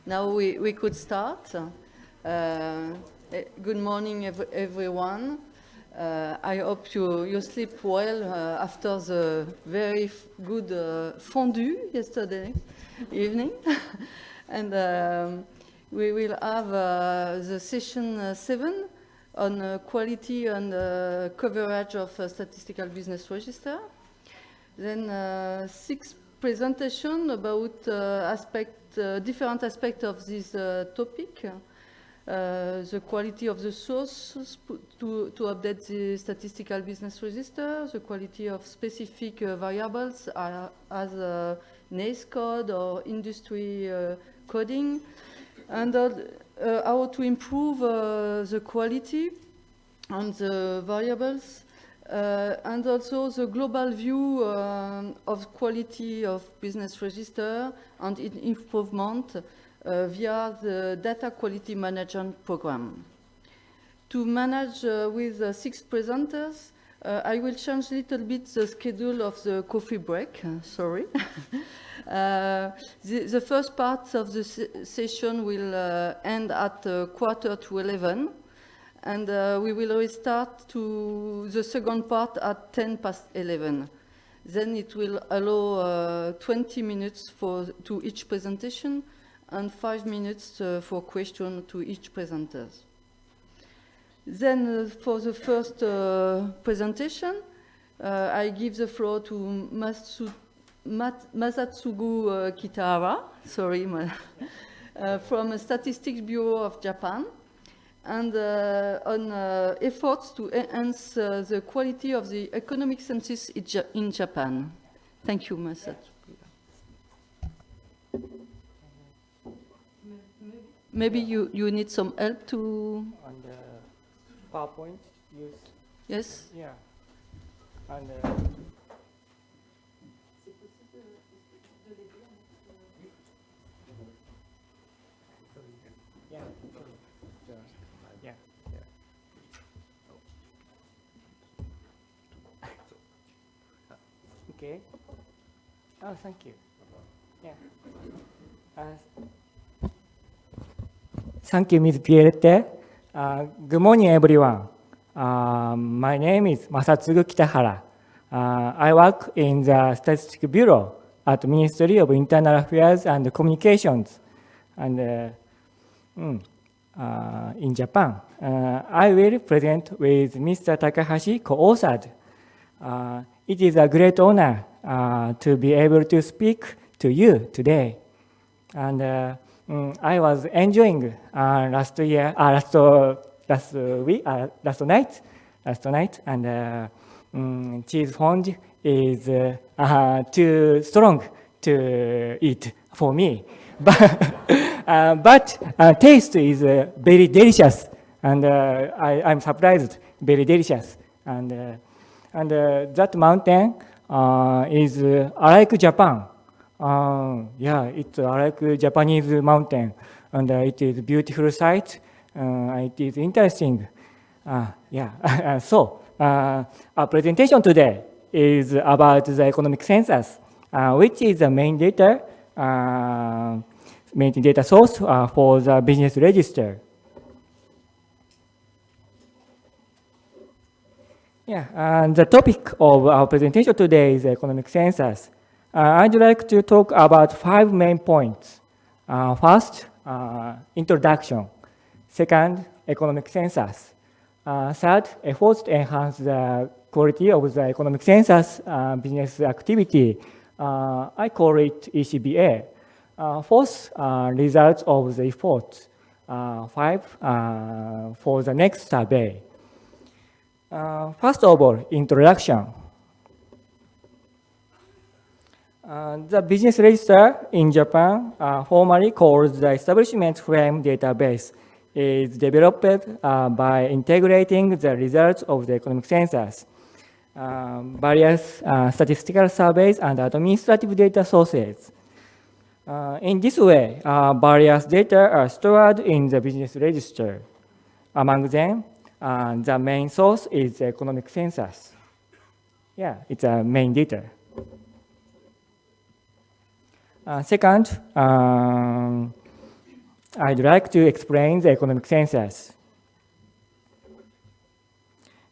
Now we could start. Good morning, everyone. I hope you sleep well after the very good fondue yesterday evening. And we will have the session 7 on quality and coverage of statistical business register. Then 6 presentation about different aspects of this topic. The quality of the sources to update the statistical business register, the quality of specific variables as NACE code or industry coding, and how to improve the quality on the variables, and also the global view of quality of business register and its improvement via the data quality management program. To manage with 6 presenters, I will change a little bit the schedule of the coffee break, sorry. The first part of the session will end at 11:15, and we will restart to the second part at 11:10. Then it will allow 20 minutes to each presentation and 5 minutes for question to each presenter. Then for the first presentation, I give the floor to Masatsugu Kitahara, sorry, from the Statistics Bureau of Japan, and on efforts to enhance the quality of the economic census in Japan. Thank you, Masatsugu. Maybe you need some help to... On the PowerPoint, use... Yes? Yeah. And okay. Oh, thank you. Yeah. Thank you, Ms. Pierrette. Good morning, everyone. My name is Masatsugu Kitahara. I work in the Statistics Bureau at Ministry of Internal Affairs and Communications, and in Japan. I will present with Mr. Takahashi, co-authored. It is a great honor to be able to speak to you today. And I was enjoying last night, and cheese fondue is too strong to eat for me. But taste is very delicious, and I'm surprised, very delicious. And that mountain is like Japan. Yeah, it's like Japanese mountain, and it is a beautiful sight. It is interesting. Yeah. So our presentation today is about the economic census, which is the main data source for the business register. Yeah, and the topic of our presentation today is economic census. I'd like to talk about 5 main points. First, introduction. Second, economic census. Third, efforts to enhance the quality of the economic census business activity. I call it ECBA. Fourth, results of the efforts. 5, for the next survey. First of all, introduction. The business register in Japan, formally called the Establishment Frame Database, is developed by integrating the results of the economic census, various statistical surveys, and administrative data sources. In this way, various data are stored in the business register. Among them, the main source is the economic census. Yeah, it's a main data. Second, I'd like to explain the economic census.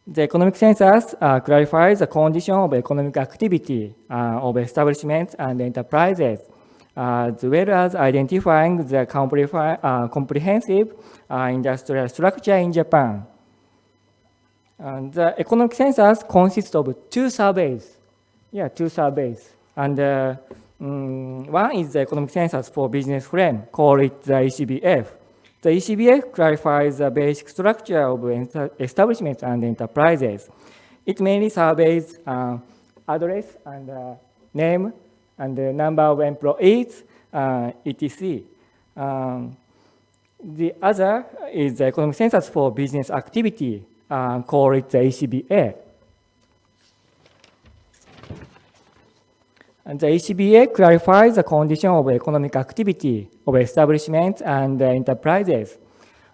The economic census clarifies the condition of economic activity of establishments and enterprises, as well as identifying the comprehensive industrial structure in Japan. The economic census consists of two surveys. And one is the economic census for business frame, call it the ECBF. The ECBF clarifies the basic structure of establishments and enterprises. It mainly surveys address and name and the number of employees, etc. The other is the economic census for business activity, call it the ECBA. And the ECBA clarifies the condition of economic activity of establishments and enterprises.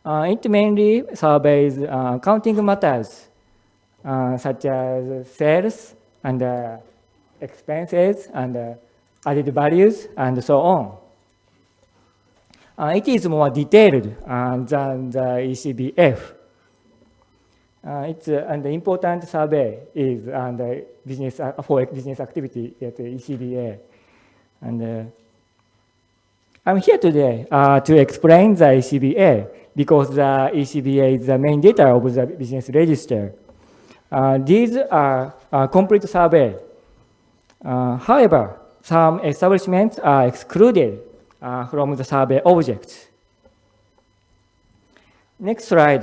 It mainly surveys accounting matters such as sales and expenses and added values and so on. It is more detailed than the ECBF. It's an important survey is the business for business activity at the ECBA, and I'm here today to explain the ECBA because the ECBA is the main data of the business register. These are a complete survey. However, some establishments are excluded from the survey objects. Next slide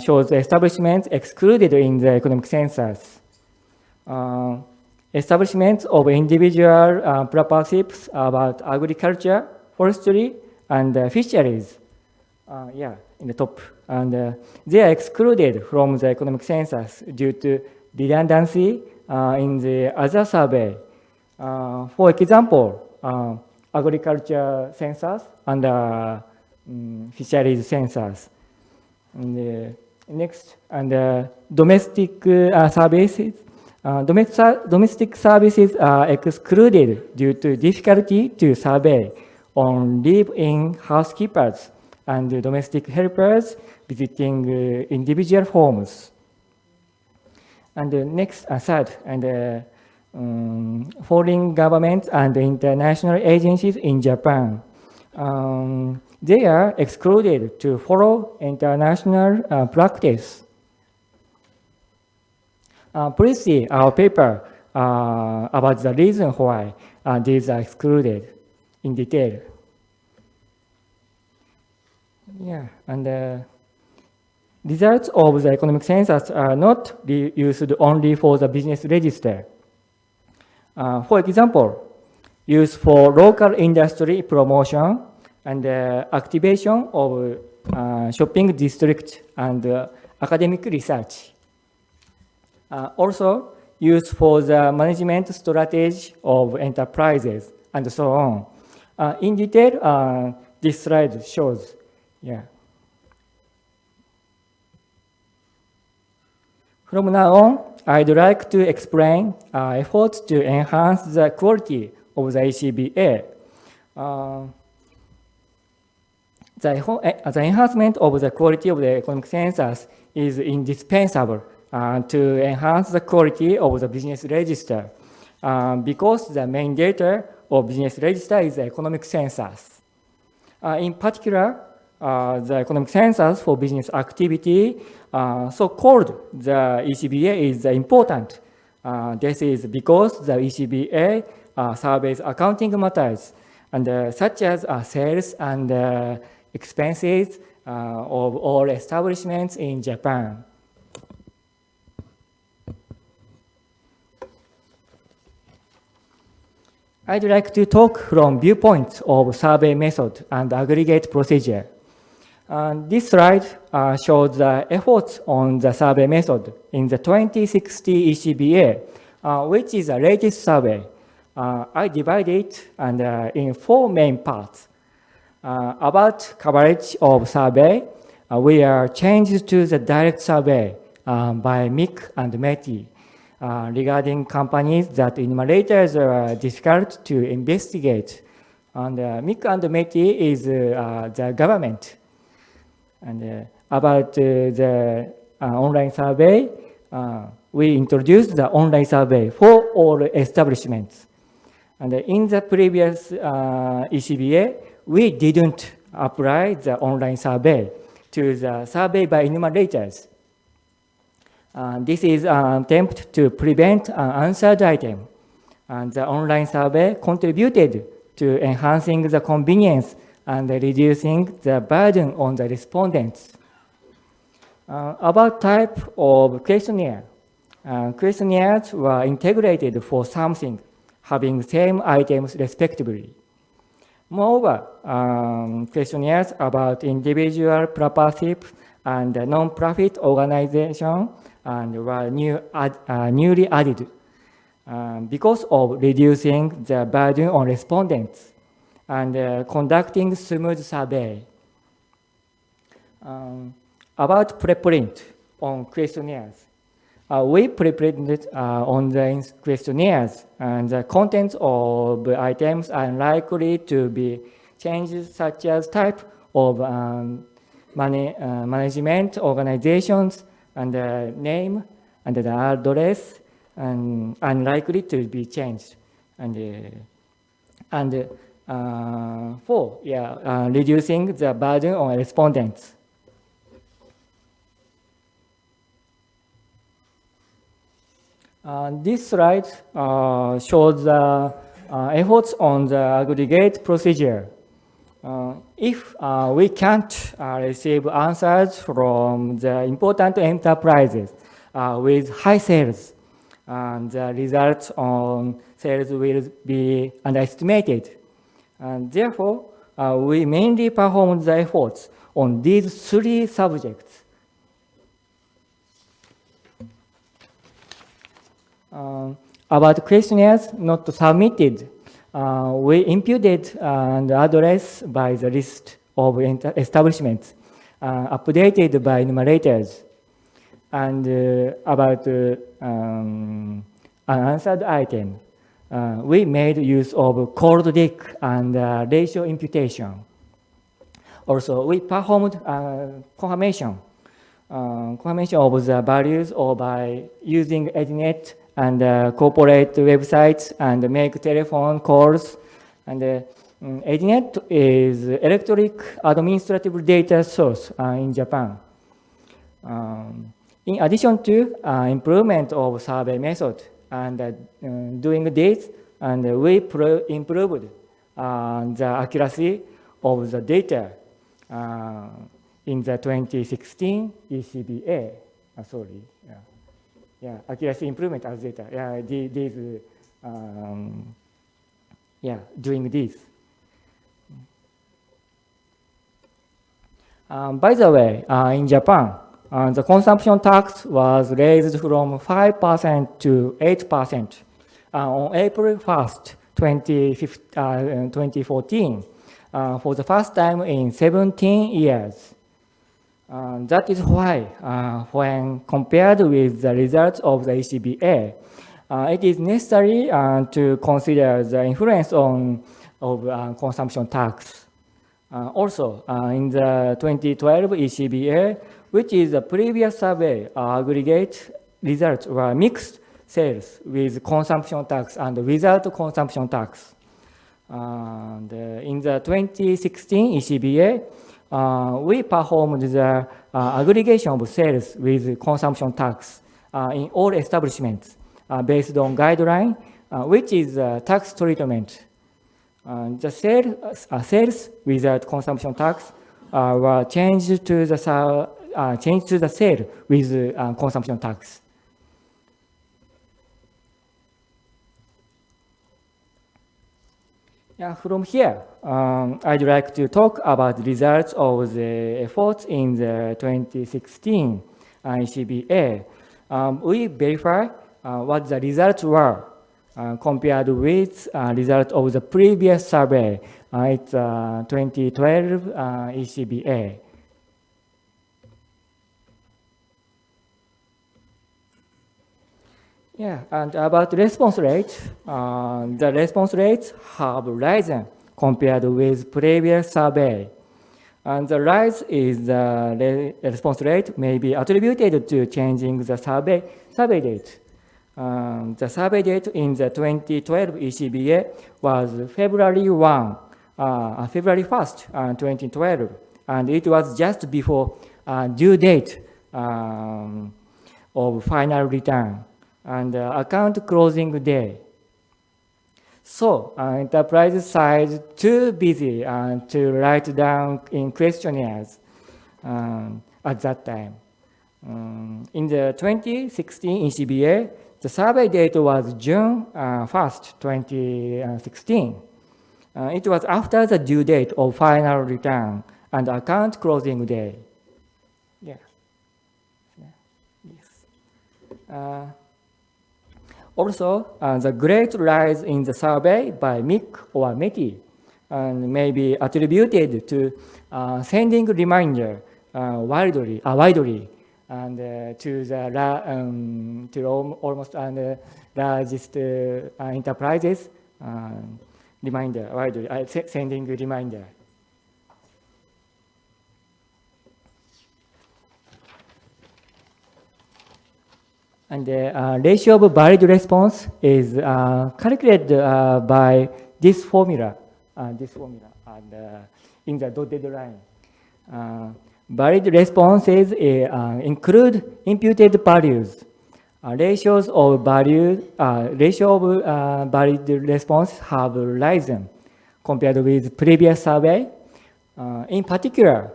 shows the establishments excluded in the economic census. Establishments of individual purposes about agriculture, forestry, and fisheries. In the top. And they are excluded from the economic census due to redundancy in the other survey. For example, agriculture census and fisheries census. And next, and domestic services. Domestic services are excluded due to difficulty to survey on live-in housekeepers and domestic helpers visiting individual homes. And next, third, and foreign governments and international agencies in Japan. They are excluded to follow international practice. Please see our paper about the reason why these are excluded in detail. And results of the economic census are not used only for the business register. For example, used for local industry promotion and activation of shopping districts and academic research. Also used for the management strategy of enterprises and so on. In detail, this slide shows. From now on, I'd like to explain efforts to enhance the quality of the ECBA. The enhancement of the quality of the economic census is indispensable to enhance the quality of the business register because the main data of business register is the economic census. In particular, the economic census for business activity, so-called the ECBA, is important. This is because the ECBA surveys accounting matters and such as sales and expenses of all establishments in Japan. I'd like to talk from viewpoints of survey method and aggregate procedure. This slide shows the efforts on the survey method in the 2060 ECBA, which is the latest survey. I divide it in four main parts. About coverage of survey, we are changed to the direct survey by Mick and Meti regarding companies that enumerators are difficult to investigate. And MIC and METI is the government. And about the online survey, we introduced the online survey for all establishments. And in the previous ECBA, we didn't apply the online survey to the survey by enumerators. This is an attempt to prevent an unanswered item. And the online survey contributed to enhancing the convenience and reducing the burden on the respondents. About type of questionnaire. Questionnaires were integrated for something, having same items respectively. Moreover, questionnaires about individual properties and non-profit organization were newly added because of reducing the burden on respondents and conducting smooth survey. About preprint on questionnaires. We preprinted online questionnaires, and the contents of items are likely to be changed, such as type of management organizations and the name and the address, and unlikely to be changed. Reducing the burden on respondents. This slide shows the efforts on the aggregate procedure. If we can't receive answers from the important enterprises with high sales, the results on sales will be underestimated. And therefore, we mainly performed the efforts on these three subjects. About questionnaires not submitted, we imputed the address by the list of establishments updated by enumerators. And about unanswered item, we made use of cold dick and ratio imputation. Also, we performed confirmation of the values or by using EdNet and corporate websites and make telephone calls. And EdNet is electronic administrative data source in Japan. In addition to improvement of survey method and doing this, and we improved the accuracy of the data in the 2016 ECBA. Accuracy improvement as data. Doing this. By the way, in Japan, the consumption tax was raised from 5% to 8% on April 1st, 2014, for the first time in 17 years. That is why, when compared with the results of the ECBA, it is necessary to consider the influence of consumption tax. Also, in the 2012 ECBA, which is the previous survey, aggregate results were mixed sales with consumption tax and without consumption tax. And in the 2016 ECBA, we performed the aggregation of sales with consumption tax in all establishments based on guideline, which is tax treatment. The sales without consumption tax were changed to the sale with consumption tax. From here, I'd like to talk about the results of the efforts in the 2016 ECBA. We verify what the results were compared with results of the previous survey. It's 2012 ECBA. And about response rate, the response rates have risen compared with previous survey. And the rise in the response rate may be attributed to changing the survey date. The survey date in the 2012 ECBA was February 1st, 2012, and it was just before due date of final return and account closing day. So enterprise size too busy to write down in questionnaires at that time. In the 2016 ECBA, the survey date was June 1st, 2016. It was after the due date of final return and account closing day. Yeah. Yes. Also, the great rise in the survey by Mick or Meti may be attributed to sending reminder widely and to the to almost largest enterprises reminder widely sending reminder. And the ratio of valid response is calculated by this formula and in the dotted line. Valid responses include imputed values. Ratio of valid response have risen compared with previous survey. In particular,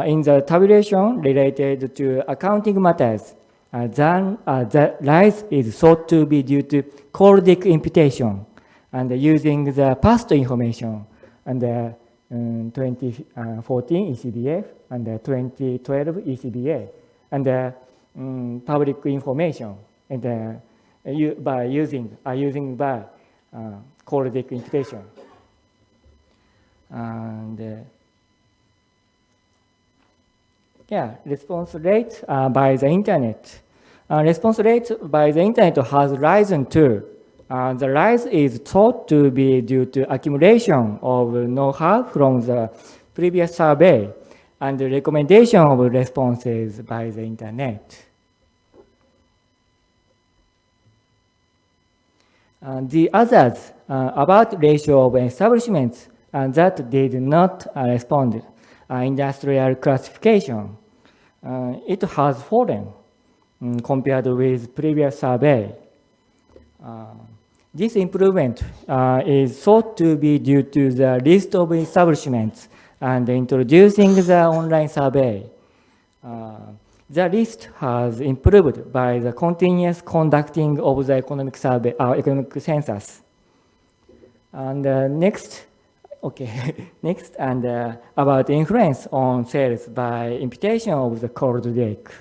in the tabulation related to accounting matters, the rise is thought to be due to qualitative imputation and using the past information and the 2014 ECBF and the 2012 ECBA and the public information and by using qualitative imputation. And response rate by the internet. Response rate by the internet has risen too. The rise is thought to be due to accumulation of know-how from the previous survey and the recommendation of responses by the internet. The others about ratio of establishments that did not respond industrial classification. It has fallen compared with previous survey. This improvement is thought to be due to the list of establishments and introducing the online survey. The list has improved by the continuous conducting of the economic survey, economic census. And next, and about influence on sales by imputation of the cold deck.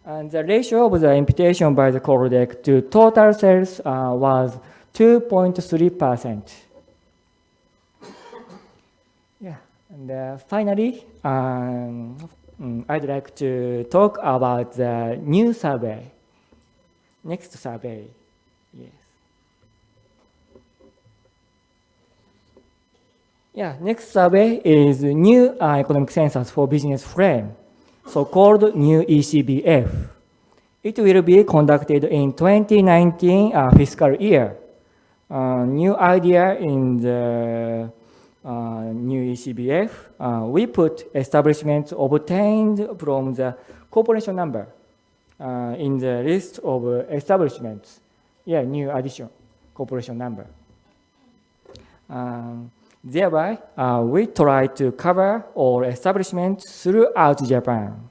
And the ratio of the imputation by the cold deck to total sales was 2.3%. Yeah, and finally, I'd like to talk about the new survey. Next survey, yes. Yeah, next survey is new economic census for business frame, so-called new ECBF. It will be conducted in 2019 fiscal year. New idea in the new ECBF, we put establishments obtained from the corporation number in the list of establishments. Yeah, new addition, corporation number. Thereby, we try to cover all establishments throughout Japan.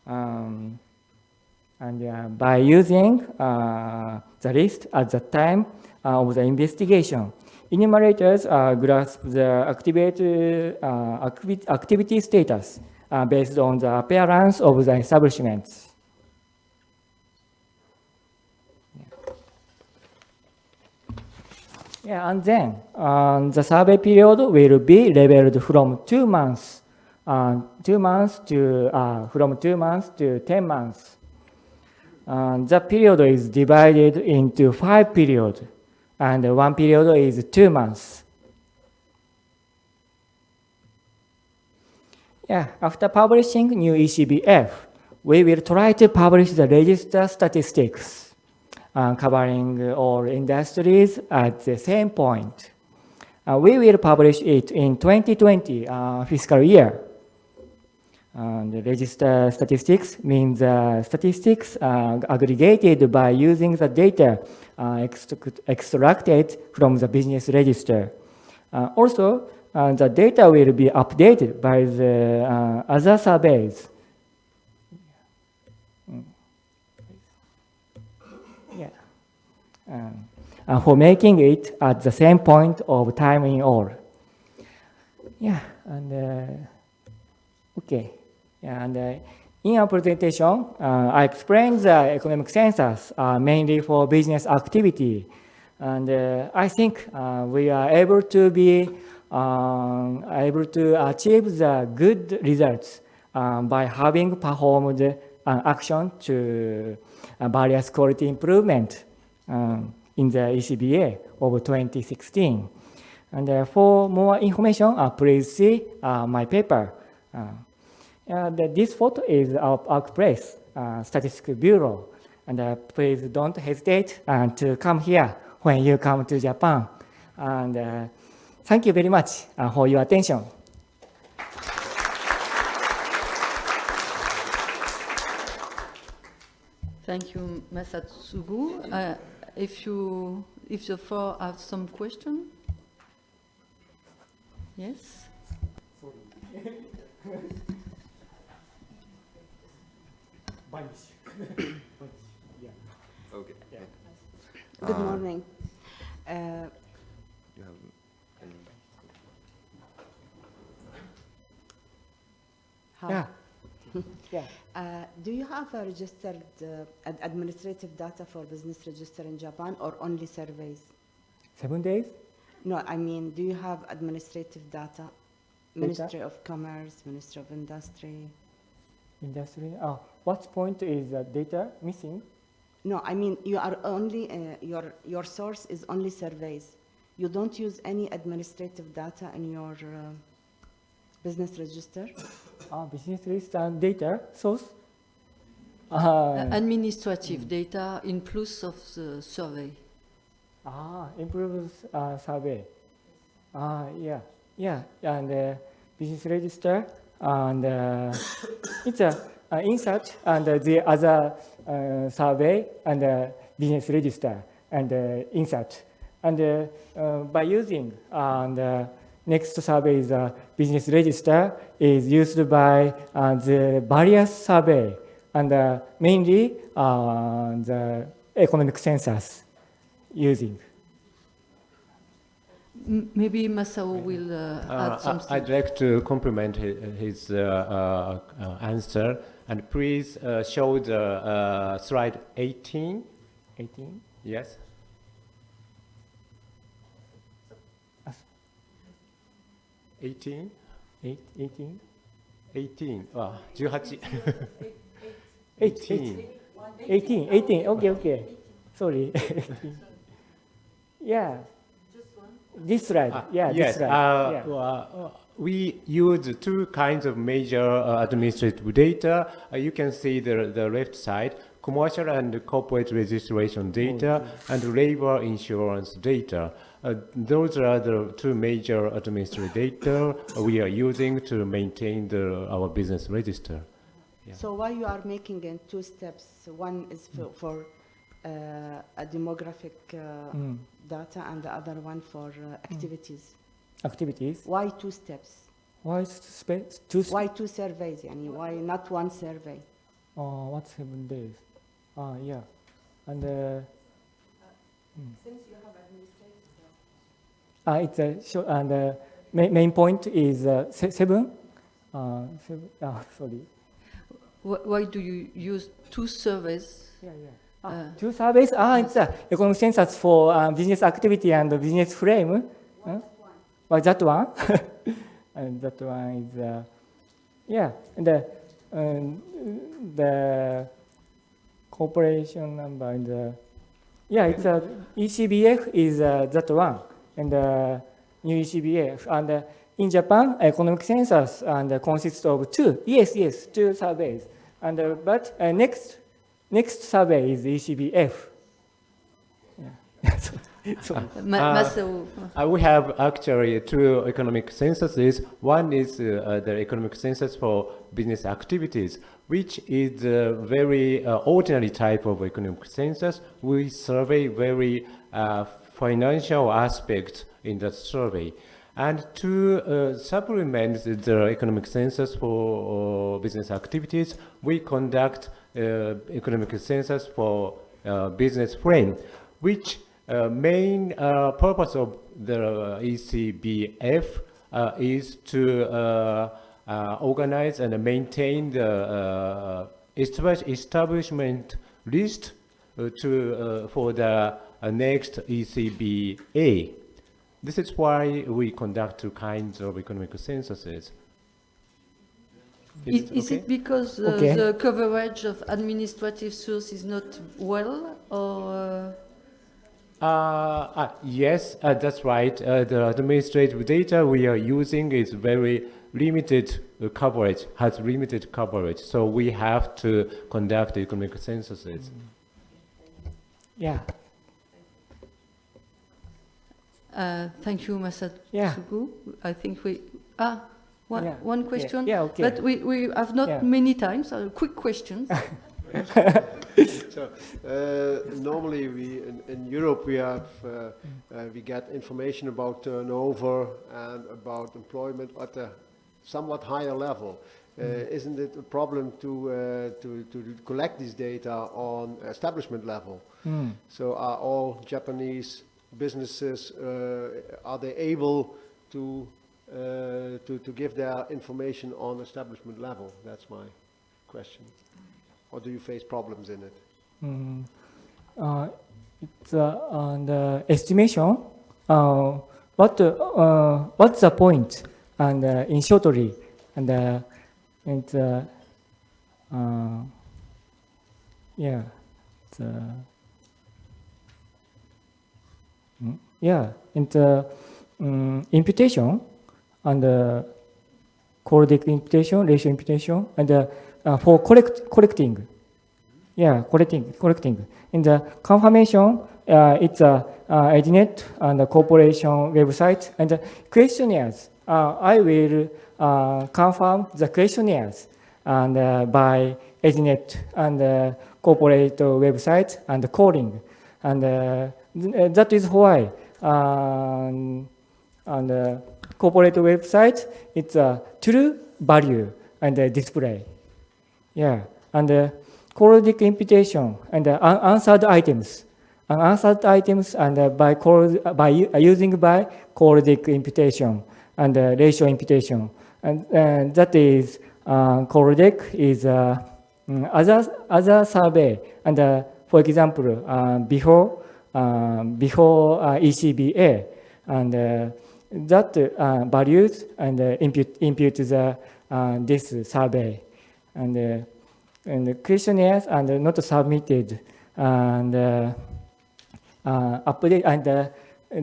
And by using the list at the time of the investigation, enumerators grasp the activity status based on the appearance of the establishments. Yeah, and then the survey period will be labeled from 2 months, from 2 months to 10 months. The period is divided into 5 periods, and one period is 2 months. Yeah, after publishing new ECBF, we will try to publish the register statistics covering all industries at the same point. We will publish it in 2020 fiscal year. The register statistics means statistics aggregated by using the data extracted from the business register. Also, the data will be updated by the other surveys. For making it at the same point of time in all. Yeah, and okay. And in our presentation, I explained the economic census mainly for business activity. And I think we are able to achieve the good results by having performed action to various quality improvement in the ECBA of 2016. And for more information, please see my paper. This photo is of our place, Statistics Bureau. And please don't hesitate to come here when you come to Japan. And thank you very much for your attention. Thank you, Masatsugu. If the floor has some question? Yes? Okay. Good morning. You have any? Hi. Yeah. Do you have a registered administrative data for business register in Japan or only surveys? 7 days? No, I mean, do you have administrative data? Ministry of Commerce, Ministry of Industry? Industry? What point is data missing? No, I mean, you are only, your source is only surveys. You don't use any administrative data in your business register? Business register data source? Administrative data in plus of the survey. Improves survey. Yeah, and business register, and it's insert and the other survey and business register and insert. And by using the next survey is business register is used by the various survey and mainly the economic census using. Maybe Masao will add something. I'd like to compliment his answer. And please show the slide 18. 18? Yes. 18? 18? 18. 18. 18. Okay. Sorry. Yeah. This slide. Yes. This slide. We use two kinds of major administrative data. You can see the left side, commercial and corporate registration data and labor insurance data. Those are the two major administrative data we are using to maintain our business register. Yeah. So why you are making in two steps? One is for a demographic data and the other one for activities. Activities. Why two steps? Why Why two surveys? Why not one survey? What 7 days? Yeah. And since you have administrative it's a and main point is 7. Sorry. Why do you use two surveys? Two surveys? It's economic census for business activity and business frame. Well, that one. And that one is, and the corporation number and it's ECBF is that one, and new ECBF, and in Japan, economic census and consists of two surveys. But next survey is ECBF. Yeah. Masao. We have actually two economic censuses. One is the economic census for business activities, which is a very ordinary type of economic census. We survey very financial aspects in that survey. And to supplement the economic census for business activities, we conduct economic census for business frame, which main purpose of the ECBF is to organize and maintain the establishment list for the next ECBA. This is why we conduct two kinds of economic censuses. Is it because the coverage of administrative source is not well, or? Yes, that's right. The administrative data we are using is very limited coverage, has limited coverage. So we have to conduct economic censuses. Yeah. Thank you, Masatsugu. Yeah. I think we... One question. Yeah, okay. But we have not many time, so quick questions. So normally in Europe we get information about turnover and about employment at a somewhat higher level. Isn't it a problem to collect this data on establishment level? So are all Japanese businesses are they able to give their information on establishment level? That's my question. Or do you face problems in it? It's the estimation. What's the point? And in shortly, and it's yeah, it's yeah, and imputation and qualitative imputation, ratio imputation, and for collecting. Yeah, collecting. In the confirmation, it's a EdNet and the corporation website and the questionnaires. I will confirm the questionnaires and by EdNet and the corporate website and calling, and that is why on the corporate website it's a true value and display. Yeah, and qualitative imputation and unanswered items, and by using qualitative imputation and ratio imputation, and that is qualitative is other survey, and for example before ECBA, and that values and impute the this survey, and the questionnaires and not submitted, and update, and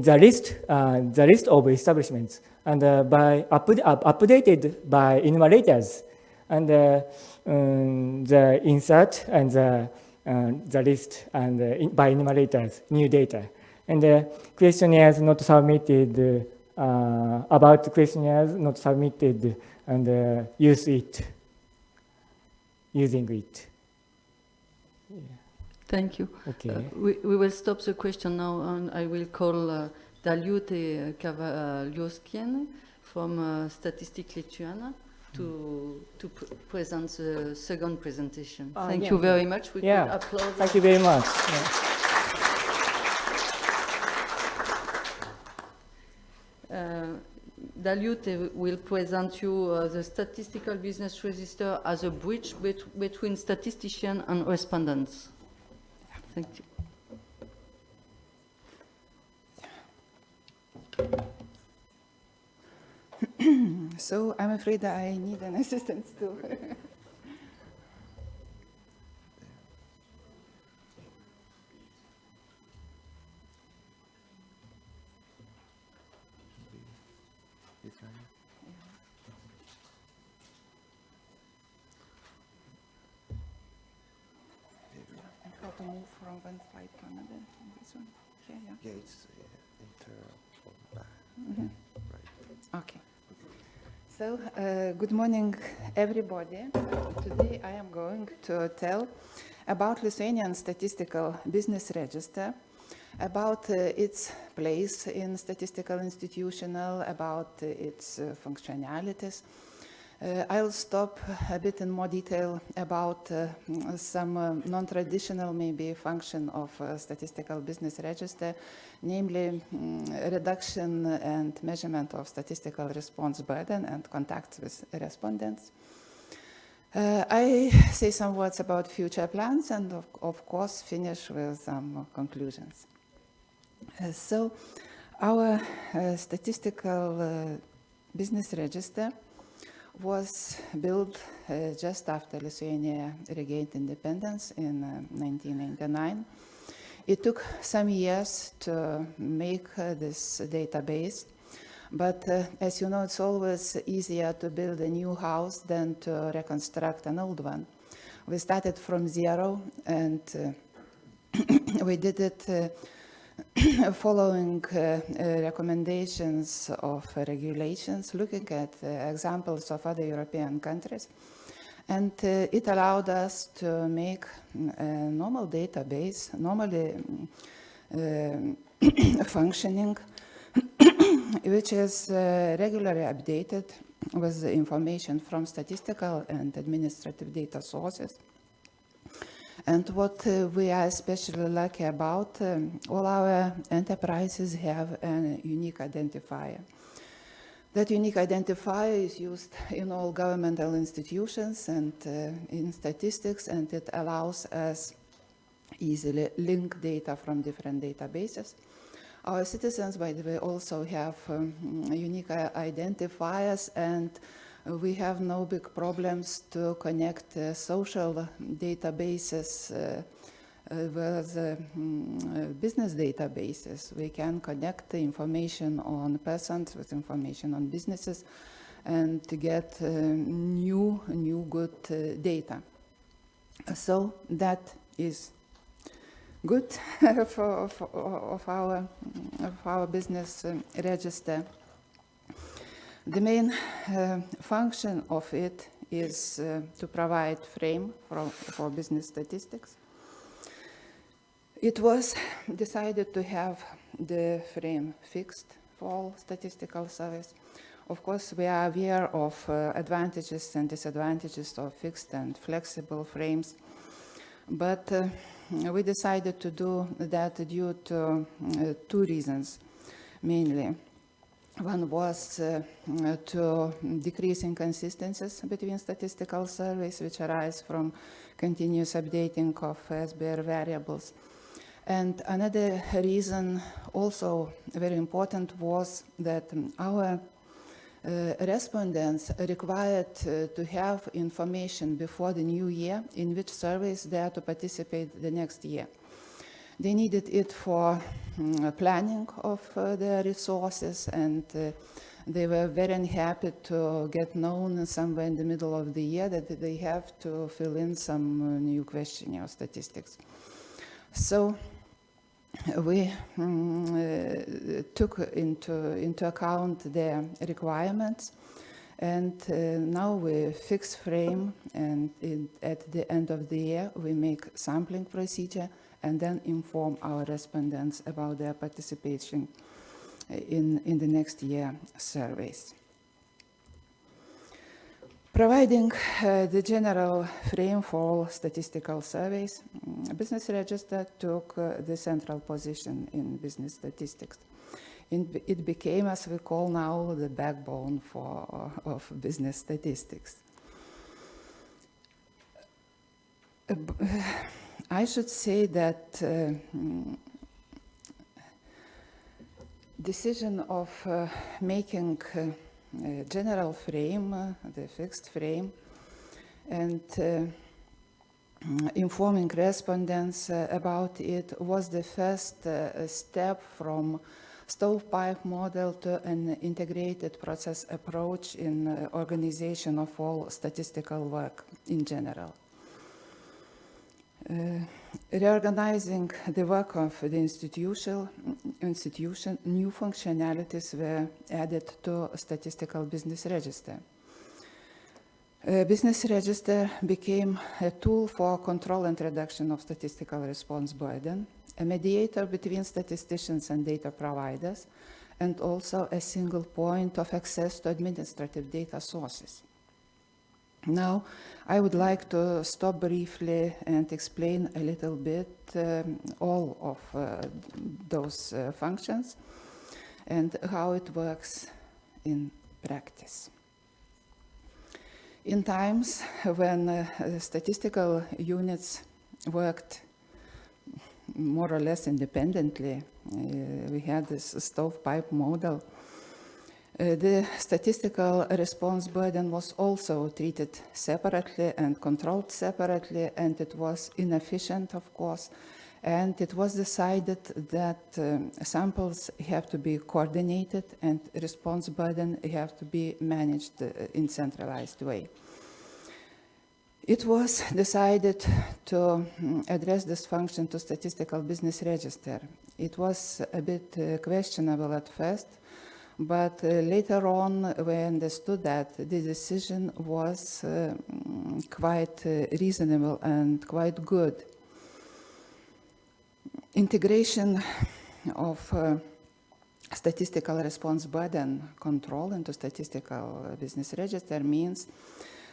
the list of establishments, and by updated by enumerators, and the insert and the list and by enumerators, new data, and the questionnaires not submitted, about the questionnaires not submitted, and using it. Yeah. Thank you. Okay. We will stop the question now, and I will call Daliute Kavaliuskiene from Statistics Lithuania to present the second presentation. Thank you very much. We could applaud. Thank you very much. Daliute will present you the Statistical Business Register as a bridge between statistician and respondents. Thank you. So I'm afraid that I need an assistant too. from one slide to another. This one. Here, yeah. Yeah, it's right. Okay. So, good morning, everybody. Today I am going to tell about Lithuanian Statistical Business Register, about its place in statistical institutional, about its functionalities. I'll stop a bit in more detail about some non-traditional maybe function of statistical business register, namely reduction and measurement of statistical response burden and contacts with respondents. I say some words about future plans and of course finish with some conclusions. So our statistical business register was built just after Lithuania regained independence in 1999. It took some years to make this database, but as you know, it's always easier to build a new house than to reconstruct an old one. We started from zero, and we did it following recommendations of regulations, looking at examples of other European countries. And it allowed us to make a normal database, normally functioning, which is regularly updated with the information from statistical and administrative data sources. And what we are especially lucky about, all our enterprises have a unique identifier. That unique identifier is used in all governmental institutions and in statistics, and it allows us easily link data from different databases. Our citizens, by the way, also have unique identifiers, and we have no big problems to connect social databases with business databases. We can connect the information on persons with information on businesses and to get new good data. So that is good of our business register. The main function of it is to provide frame for business statistics. It was decided to have the frame fixed for all statistical surveys. Of course, we are aware of advantages and disadvantages of fixed and flexible frames, but we decided to do that due to two reasons, mainly. One was to decrease inconsistencies between statistical surveys, which arise from continuous updating of SBR variables. And another reason, also very important, was that our respondents required to have information before the new year in which surveys they are to participate the next year. They needed it for planning of their resources, and they were very unhappy to get known somewhere in the middle of the year that they have to fill in some new questionnaire statistics. So we took into account their requirements, and now we fix frame, and at the end of the year we make sampling procedure and then inform our respondents about their participation in the next year surveys. Providing the general frame for all statistical surveys, Business Register took the central position in business statistics. It became, as we call now, the backbone of business statistics. I should say that decision of making general frame, the fixed frame, and informing respondents about it was the first step from stovepipe model to an integrated process approach in organization of all statistical work in general. Reorganizing the work of the institution, new functionalities were added to statistical business register. Business register became a tool for control and reduction of statistical response burden, a mediator between statisticians and data providers, and also a single point of access to administrative data sources. Now, I would like to stop briefly and explain a little bit all of those functions and how it works in practice. In times when statistical units worked more or less independently, we had this stovepipe model. The statistical response burden was also treated separately and controlled separately, and it was inefficient, of course, and it was decided that samples have to be coordinated and response burden have to be managed in centralized way. It was decided to address this function to statistical business register. It was a bit questionable at first, but later on we understood that the decision was quite reasonable and quite good. Integration of statistical response burden control into statistical business register means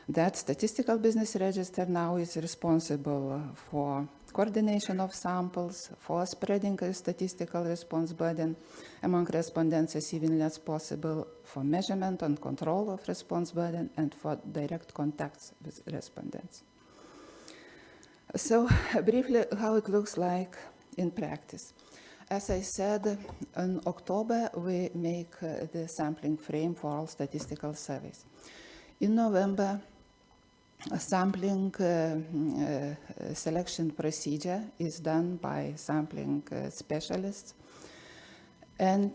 that statistical business register now is responsible for coordination of samples, for spreading a statistical response burden among respondents as evenly as possible, for measurement and control of response burden, and for direct contacts with respondents. So briefly, how it looks like in practice. As I said, in October, we make the sampling frame for all statistical surveys. In November, a sampling selection procedure is done by sampling specialists. And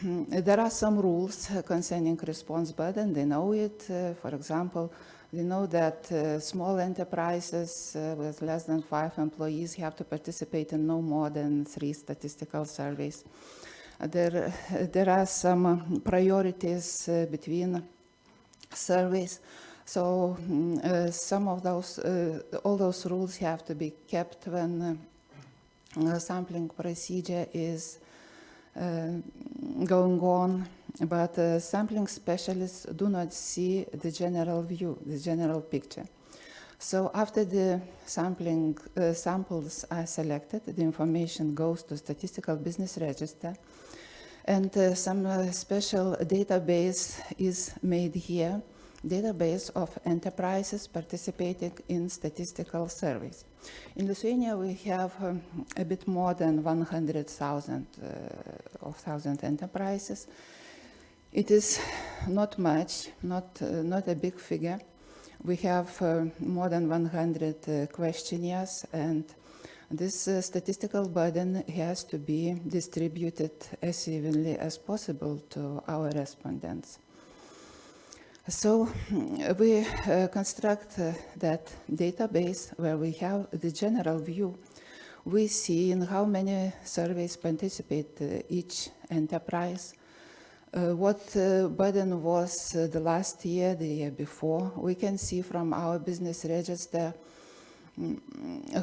there are some rules concerning response burden. They know it. For example, they know that small enterprises with less than 5 employees have to participate in no more than 3 statistical surveys. There are some priorities between surveys. So some of those, all those rules have to be kept when sampling procedure is going on, but sampling specialists do not see the general view, the general picture. So after the sampling samples are selected, the information goes to statistical business register, and some special database is made here, database of enterprises participating in statistical surveys. In Lithuania, we have a bit more than 100,000 enterprises. It is not much, not a big figure. We have more than 100 questionnaires, and this statistical burden has to be distributed as evenly as possible to our respondents. So we construct that database where we have the general view. We see in how many surveys participate each enterprise, what burden was the last year, the year before. We can see from our business register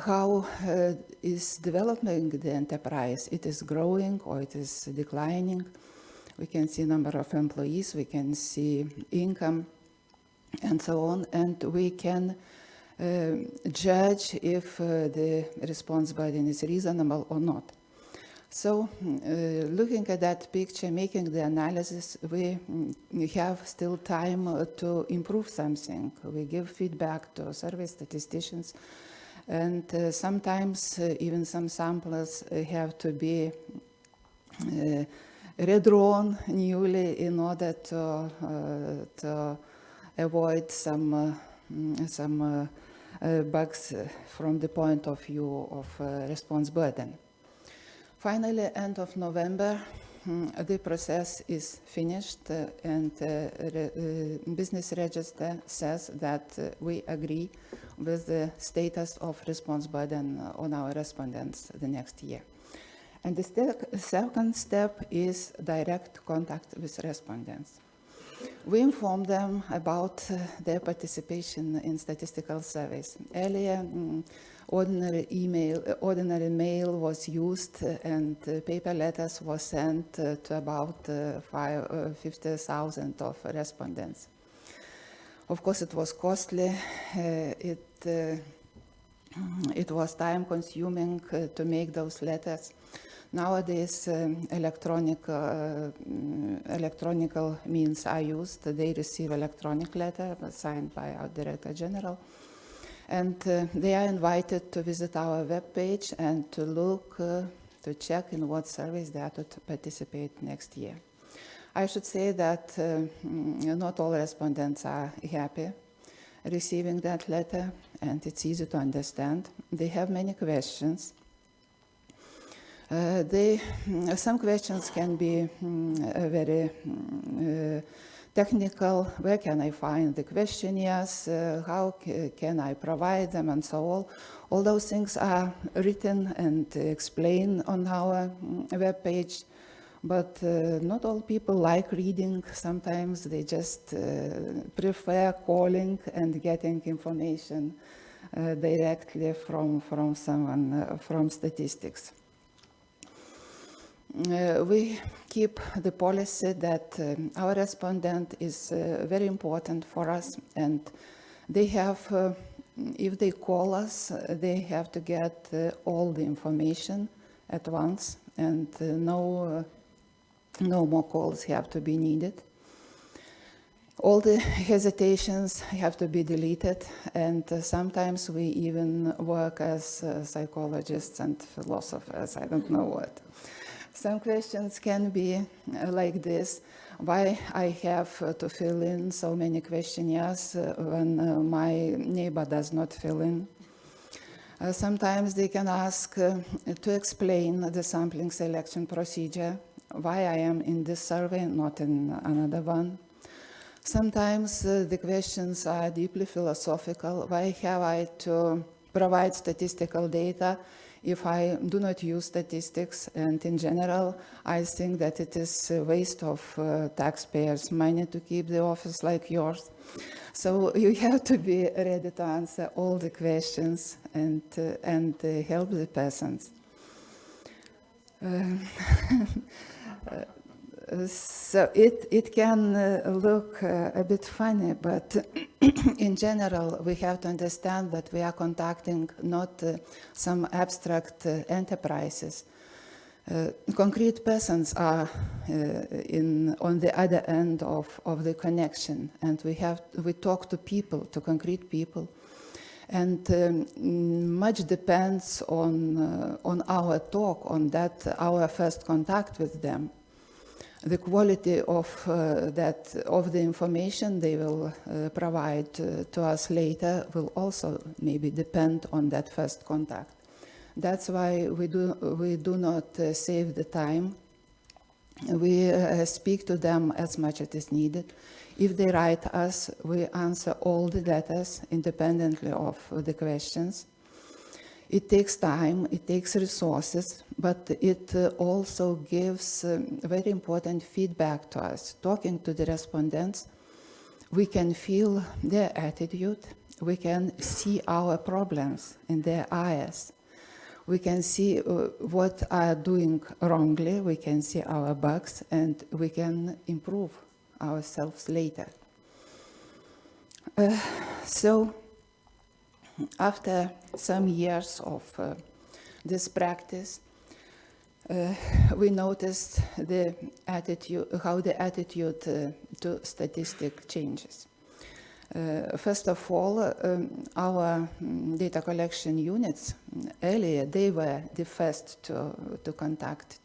how is developing the enterprise. It is growing or it is declining. We can see number of employees, we can see income, and so on, and we can judge if the response burden is reasonable or not. So, looking at that picture, making the analysis, we have still time to improve something. We give feedback to survey statisticians, and sometimes even some samplers have to be redrawn newly in order to avoid some bugs from the point of view of response burden. Finally, end of November, the process is finished and business register says that we agree with the status of response burden on our respondents the next year. And the second step is direct contact with respondents. We inform them about their participation in statistical surveys. Earlier, ordinary mail was used and paper letters were sent to about 50,000 of respondents. Of course, it was costly. It was time consuming to make those letters. Nowadays, electronical means are used. They receive electronic letter signed by our Director General. And they are invited to visit our webpage and to look, to check in what surveys they are to participate next year. I should say that not all respondents are happy receiving that letter, and it's easy to understand. They have many questions. Some questions can be very technical. Where can I find the questionnaires? How can I provide them, and so on. All those things are written and explained on our webpage, but not all people like reading. Sometimes they just prefer calling and getting information directly from someone from statistics. We keep the policy that our respondent is very important for us, and they have, if they call us, they have to get all the information at once, and no more calls have to be needed. All the hesitations have to be deleted, and sometimes we even work as psychologists and philosophers, I don't know what. Some questions can be like this: why I have to fill in so many questionnaires when my neighbor does not fill in? Sometimes they can ask to explain the sampling selection procedure, why I am in this survey, not in another one. Sometimes the questions are deeply philosophical. Why have I to provide statistical data if I do not use statistics? And in general, I think that it is a waste of taxpayers' money to keep the office like yours. So you have to be ready to answer all the questions and help the persons. So it can look a bit funny, but in general, we have to understand that we are contacting not some abstract enterprises. Concrete persons are on the other end of the connection, and we talk to people, to concrete people, and much depends on our talk, on that our first contact with them. The quality of the information they will provide to us later will also maybe depend on that first contact. That's why we do not save the time. We speak to them as much as is needed. If they write us, we answer all the letters independently of the questions. It takes time, it takes resources, but it also gives very important feedback to us. Talking to the respondents, we can feel their attitude, we can see our problems in their eyes, we can see what are doing wrongly, we can see our bugs, and we can improve ourselves later. So, after some years of this practice, we noticed how the attitude to statistics changes. First of all, our data collection units, earlier, they were the first to contact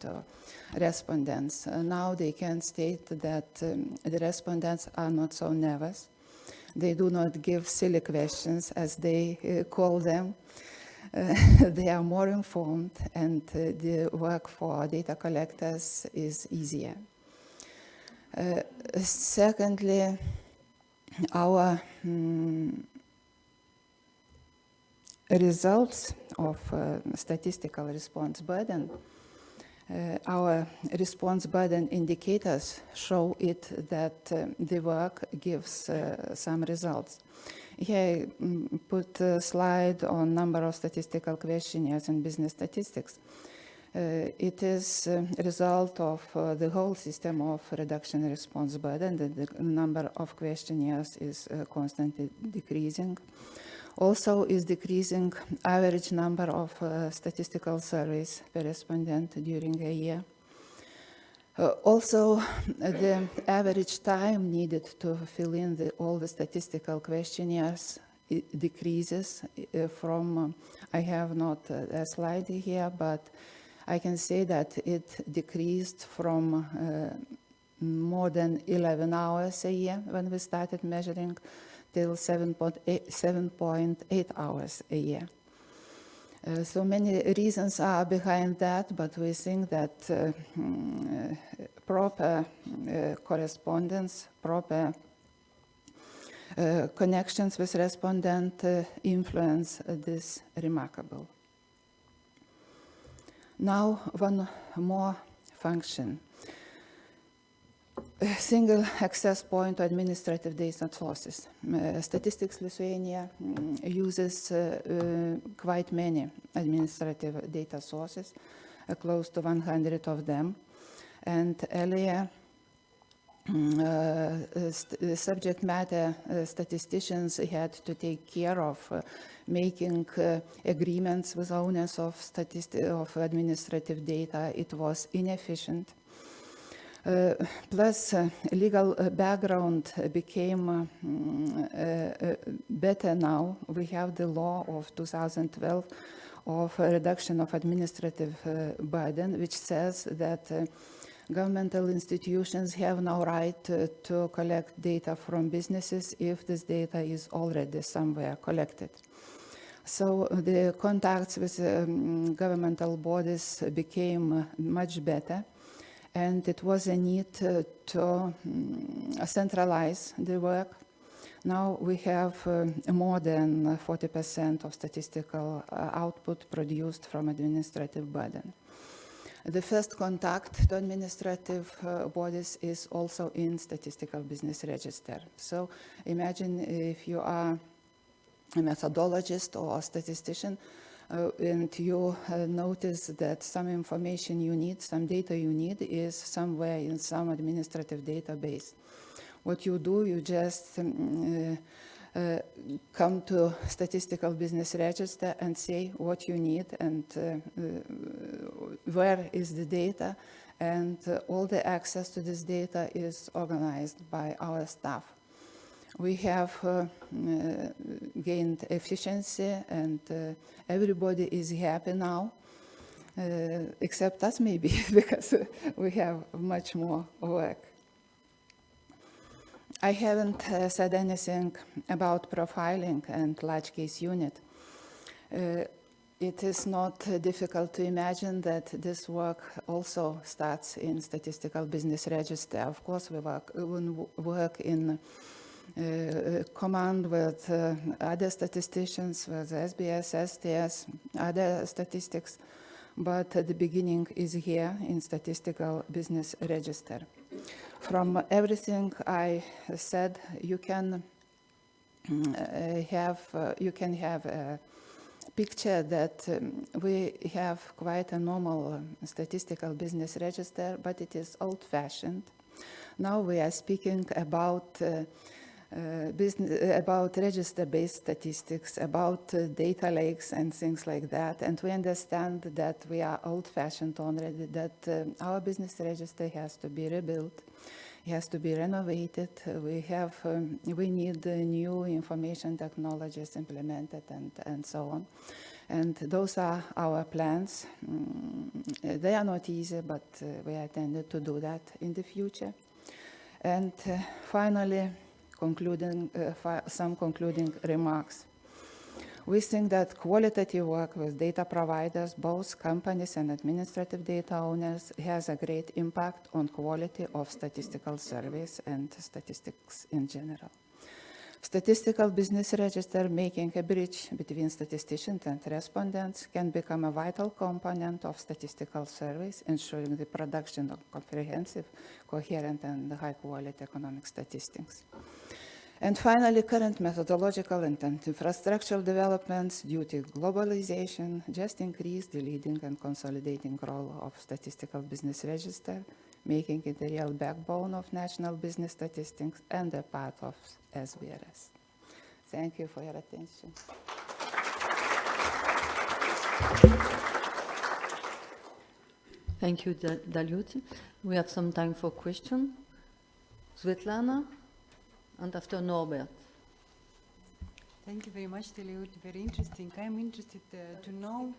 respondents. Now they can state that the respondents are not so nervous. They do not give silly questions, as they call them. they are more informed, and the work for data collectors is easier. Secondly, our results of statistical response burden, our response burden indicators show it that the work gives some results. Here I put a slide on number of statistical questionnaires in business statistics. It is a result of the whole system of reduction response burden, that the number of questionnaires is constantly decreasing. Also is decreasing average number of statistical surveys per respondent during a year. Also, the average time needed to fill in all the statistical questionnaires decreases from, I have not a slide here, but I can say that it decreased from more than 11 hours a year when we started measuring till 7.8 hours a year. So many reasons are behind that, but we think that proper correspondence, proper connections with respondent influence this remarkable. Now, one more function. A single access point to administrative data sources. Statistics Lithuania uses quite many administrative data sources, close to 100 of them. And earlier, subject matter statisticians had to take care of making agreements with owners of administrative data. It was inefficient. Plus, legal background became better now. We have the law of 2012 of reduction of administrative burden, which says that governmental institutions have no right to collect data from businesses if this data is already somewhere collected. So the contacts with governmental bodies became much better. And it was a need to centralize the work. Now we have more than 40% of statistical output produced from administrative burden. The first contact to administrative bodies is also in statistical business register. So imagine if you are a methodologist or a statistician, and you notice that some information you need, some data you need is somewhere in some administrative database. What you do, you just come to statistical business register and say what you need and where is the data, and all the access to this data is organized by our staff. We have gained efficiency, and everybody is happy now, except us maybe, because we have much more work. I haven't said anything about profiling and large case unit. It is not difficult to imagine that this work also starts in statistical business register. Of course, we work in command with other statisticians, with SBS, STS, other statistics, but the beginning is here in statistical business register. From everything I said, you can have a picture that we have quite a normal statistical business register, but it is old-fashioned. Now we are speaking about about register-based statistics, about data lakes and things like that. And we understand that we are old-fashioned already, that our business register has to be rebuilt, it has to be renovated. We need new information technologies implemented and so on. And those are our plans. They are not easy, but we are intended to do that in the future. And finally, some concluding remarks. We think that qualitative work with data providers, both companies and administrative data owners, has a great impact on quality of statistical surveys and statistics in general. Statistical business register, making a bridge between statisticians and respondents, can become a vital component of statistical surveys, ensuring the production of comprehensive, coherent, and high-quality economic statistics. And finally, current methodological and infrastructural developments due to globalization just increase the leading and consolidating role of statistical business register, making it the real backbone of national business statistics and a part of SBRS. Thank you for your attention. Thank you, Dalyut. We have some time for questions. Svetlana, and after Norbert. Thank you very much, Dalyut. Very interesting. I'm interested to know.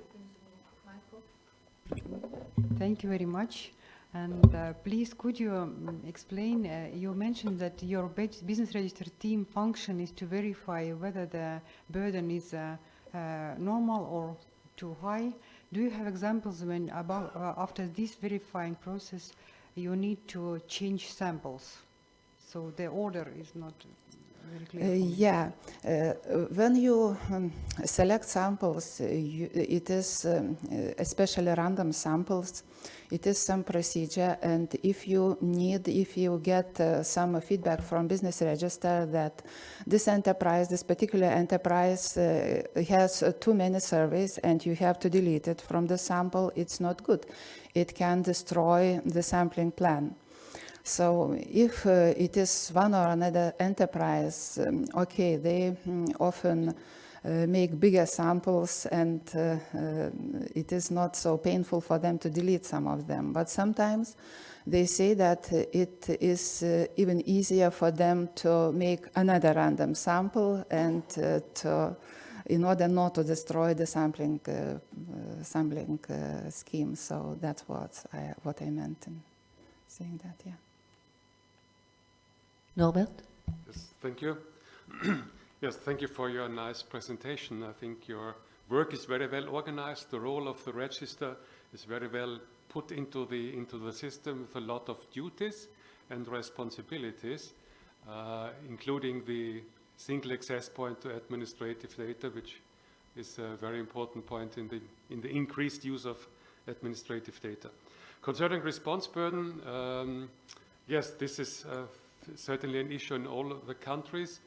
Thank you very much. And please, could you explain, you mentioned that your business register team function is to verify whether the burden is normal or too high. Do you have examples when after this verifying process, you need to change samples? So the order is not very clear. Yeah, when you select samples, it is especially random samples. It is some procedure, and if you get some feedback from business register that this particular enterprise has too many surveys and you have to delete it from the sample, it's not good. It can destroy the sampling plan. So if it is one or another enterprise, okay, they often make bigger samples, and it is not so painful for them to delete some of them. But sometimes they say that it is even easier for them to make another random sample and in order not to destroy the sampling scheme. So that's what I meant in saying that, yeah. Norbert? Yes, thank you. Yes, thank you for your nice presentation. I think your work is very well organized. The role of the register is very well put into the system with a lot of duties and responsibilities, including the single access point to administrative data, which is a very important point in the increased use of administrative data. Concerning response burden, yes, this is certainly an issue in all of the countries.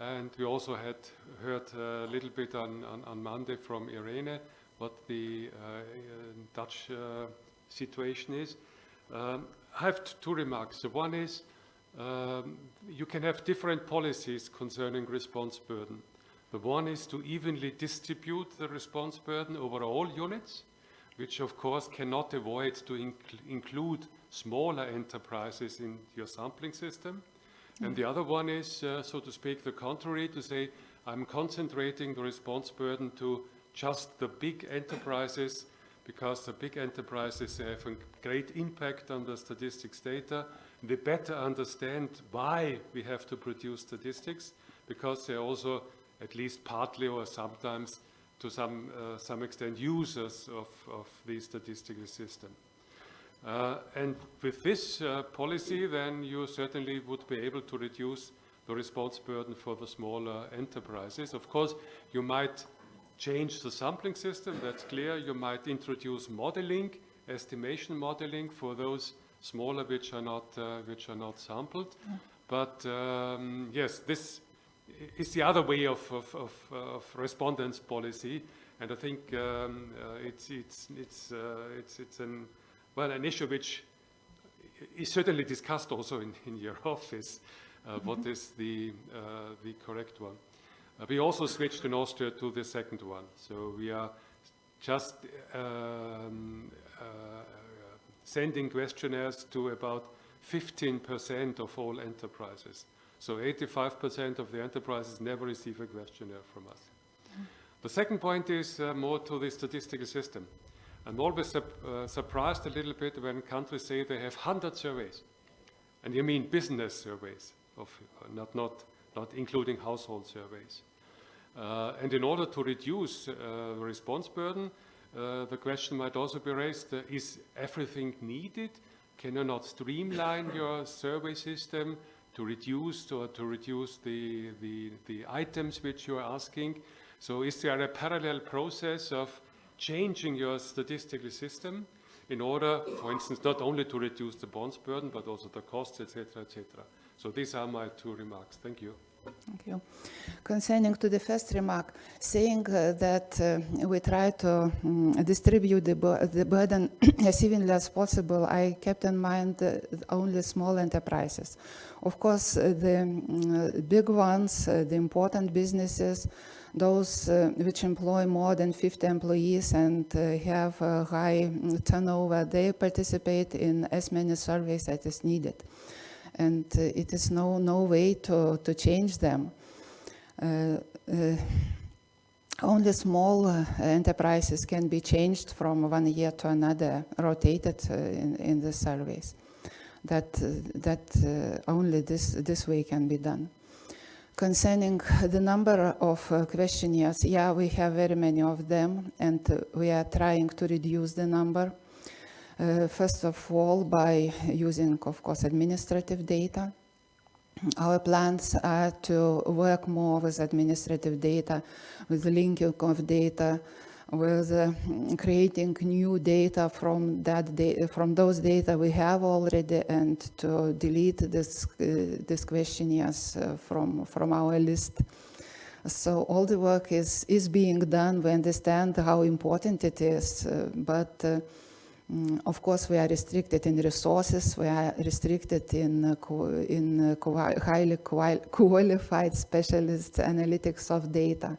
And we also had heard a little bit on Monday from Irene what the Dutch situation is. I have two remarks. The one is you can have different policies concerning response burden. The one is to evenly distribute the response burden over all units, which of course cannot avoid to include smaller enterprises in your sampling system. And the other one is, so to speak, the contrary, to say, I'm concentrating the response burden to just the big enterprises, because the big enterprises have a great impact on the statistics data. They better understand why we have to produce statistics, because they're also, at least partly or sometimes to some extent, users of the statistical system. And with this policy, then you certainly would be able to reduce the response burden for the smaller enterprises. Of course, you might change the sampling system, that's clear. You might introduce modeling, estimation modeling for those smaller which are not sampled. But yes, this is the other way of respondents policy, and I think it's an issue which is certainly discussed also in your office. What is the correct one? We also switched in Austria to the second one. So we are just sending questionnaires to about 15% of all enterprises. So 85% of the enterprises never receive a questionnaire from us. The second point is more to the statistical system. I'm always surprised a little bit when countries say they have 100 surveys. And you mean business surveys, not including household surveys. And in order to reduce the response burden, the question might also be raised, is everything needed? Can you not streamline your survey system to reduce the items which you are asking? So is there a parallel process of changing your statistical system in order, for instance, not only to reduce the bonds burden, but also the costs, etc., etc.? So these are my two remarks. Thank you. Thank you. Concerning to the first remark, saying that we try to distribute the burden as evenly as possible, I kept in mind only small enterprises. Of course, the big ones, the important businesses, those which employ more than 50 employees and have a high turnover, they participate in as many surveys as is needed. And it is no way to change them. Only small enterprises can be changed from one year to another, rotated in the surveys. That only this way can be done. Concerning the number of questionnaires, yeah, we have very many of them, and we are trying to reduce the number. First of all, by using, of course, administrative data. Our plans are to work more with administrative data, with the linking of data, with creating new data from those data we have already, and to delete these questionnaires from our list. So all the work is being done. We understand how important it is, but of course, we are restricted in resources. We are restricted in highly qualified specialist analytics of data,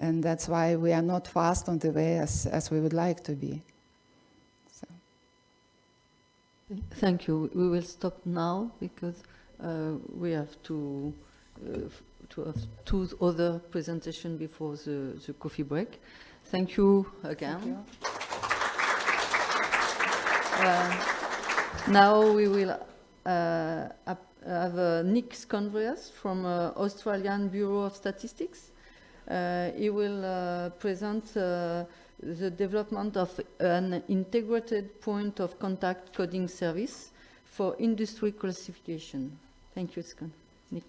and that's why we are not fast on the way as we would like to be. So. Thank you. We will stop now because we have to have two other presentations before the coffee break. Thank you again. Thank you. Now we will have Nick Converse from Australian Bureau of Statistics. He will present the development of an integrated point of contact coding service for industry classification. Thank you, Nick.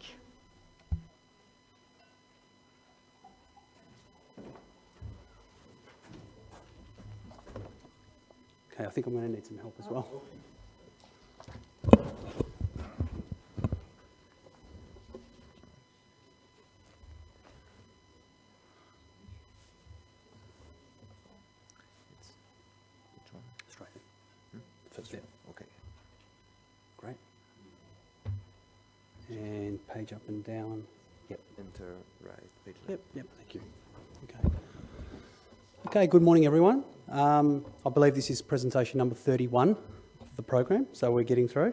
Okay, I think I'm going to need some help as well. Straight in. First step. Okay. Great. And page up and down. Yep. Enter right, page left. Yep, thank you. Okay. Okay, good morning everyone. I believe this is presentation number 31 of the program, so we're getting through.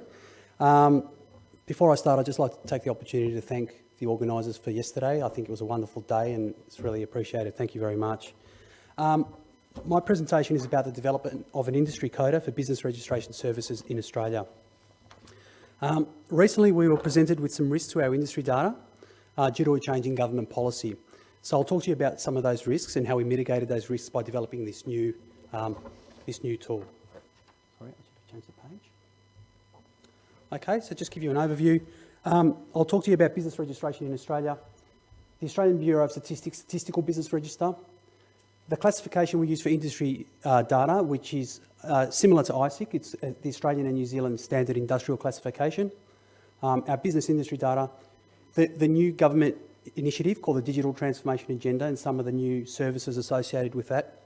Before I start, I'd just like to take the opportunity to thank the organisers for yesterday. I think it was a wonderful day and it's really appreciated. Thank you very much. My presentation is about the development of an industry coder for business registration services in Australia. Recently, we were presented with some risks to our industry data due to a change in government policy. So I'll talk to you about some of those risks and how we mitigated those risks by developing this new tool. Sorry, I should change the page. Okay, so just give you an overview. I'll talk to you about business registration in Australia, the Australian Bureau of Statistics Statistical Business Register, the classification we use for industry data, which is similar to ISIC. It's the Australian and New Zealand Standard Industrial Classification, our business industry data, the new government initiative called the Digital Transformation Agenda and some of the new services associated with that,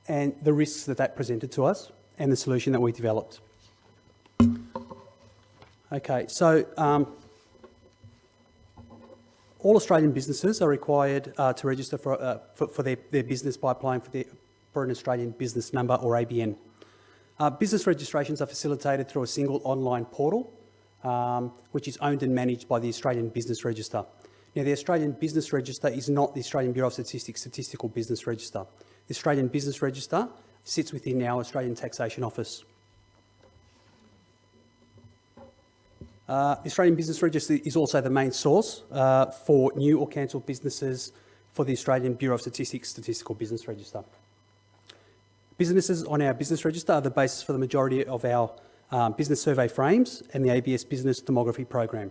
and the risks that presented to us and the solution that we developed. Okay, so all Australian businesses are required to register for their business by applying for an Australian business number or ABN. Business registrations are facilitated through a single online portal, which is owned and managed by the Australian Business Register. Now, the Australian Business Register is not the Australian Bureau of Statistics Statistical Business Register. The Australian Business Register sits within our Australian Taxation Office. The Australian Business Register is also the main source for new or cancelled businesses for the Australian Bureau of Statistics Statistical Business Register. Businesses on our business register are the basis for the majority of our business survey frames and the ABS Business Demography Program.